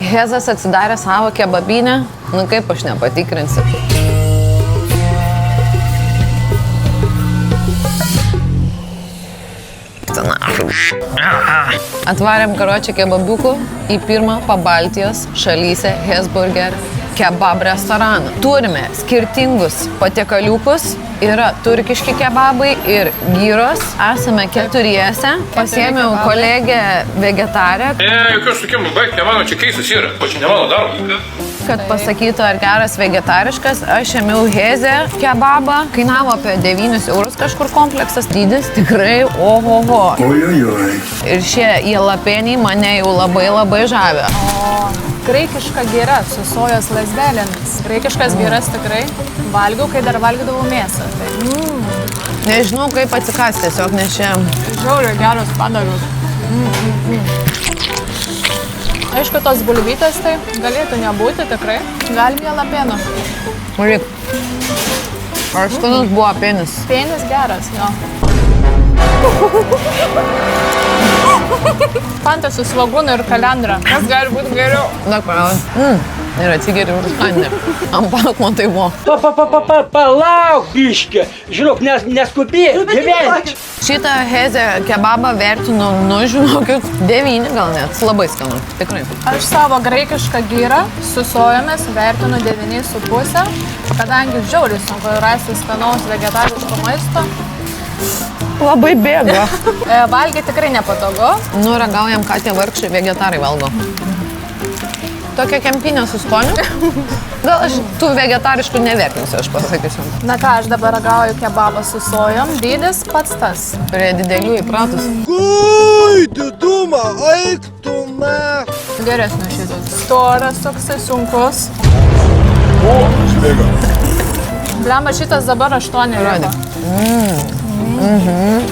Hezas atsidarė savo kebabinę, nu kaip aš nepatikrinsiu. Atvarėm karočią kebabiukų į pirmą Pabaltijos šalyse Hesburger kebab restoraną. Turime skirtingus patiekaliukus, yra turkiški kebabai ir gyros. Esame keturiese. Pasiėmiau kolegę vegetarę. Jokių sutikimų, baigti, mano čia keistas yra, o čia ne mano darbas. Kad pasakytų, ar geras vegetariškas, aš ėmiau Hezę kebabą. Kainavo apie 9 eurus kažkur kompleksas. Dydis tikrai ohoho. Ojojoj. Ir šie jalapeniai mane jau labai žavė. O graikiška gira su sojos lazdelėmis. Graikiškas giras tikrai valgiau, kai dar valgydavau mėsą. Tai, Nežinau, kaip atsikasti tiesiog, nes čia... žiauriai geros padaros. Aišku, tos bulvytės tai galėtų nebūti tikrai. Galim jalapeno. Maryk. Ar skanus buvo penis? Penis geras, jo. Fanta su svogūnu ir kalendra. Kas gali būti geriau? Dak, pravom. Ir atsigeriu užkandį. Ant pakmo tai buvo. Palauk, biškė. Žinok, neskubėk, gyventi. Šitą Hezę kebabą vertinu, žinokit, 9 gal net. Labai skanu, tikrai. Aš savo graikišką gyrą su sojomis vertinu 9,5, kadangi žiauriai sunku rasti skanaus vegetariško maisto. Labai bėga. Valgyti tikrai nepatogu. Nu, ragaujam, ką tie vargšai vegetarai valgo. Tokia kempinė su skoniu. Gal aš tų vegetariškų nevertinsiu, aš pasakysiu. Na ką, aš dabar ragauju kebabą su sojom. Dydis pats tas. Prie didelių įpratus. Ui, diduma, eik tu me. Geresnis šitas. Storas, toksai sunkus. O, išbėga. Blemba, šitas dabar 8 liko.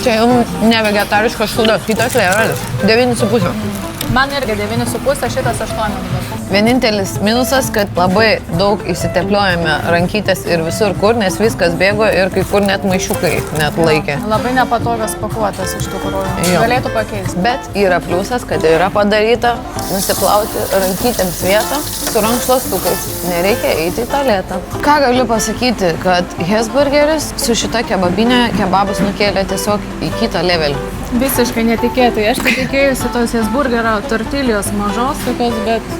Čia jau ne vegetariškas šūdas, kitas lėralis. 9,5. Man irgi 9,5, šitas 8 dabar. Vienintelis minusas, kad labai daug įsitepliojame rankytės ir visur kur, nes viskas bėgo ir kai kur net maišiukai net laikė. Labai nepatogas pakuotas iš tikrųjų. Jo. Galėtų pakeisti. Bet yra pliusas, kad yra padaryta nusiplauti rankytėms vietą su rankšluostukais. Nereikia eiti į tualetą. Ką galiu pasakyti, kad Hesburgeris su šita kebabinė kebabus nukėlė tiesiog į kitą levelį. Visiškai netikėtai. Aš tikėjusi tos Hesburgerio tortilijos mažos tokios, bet...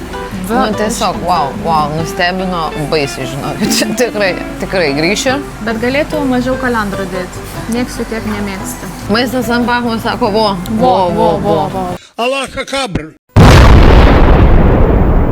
Nu, tiesiog, wow, nustebino baisiai, žinokit. Tikrai grįšiu. Bet galėtų mažiau kalendrų dėti. Nieks jų tiek nemėgsta. Maistas ant pakmo sako, vo. Allah kabr.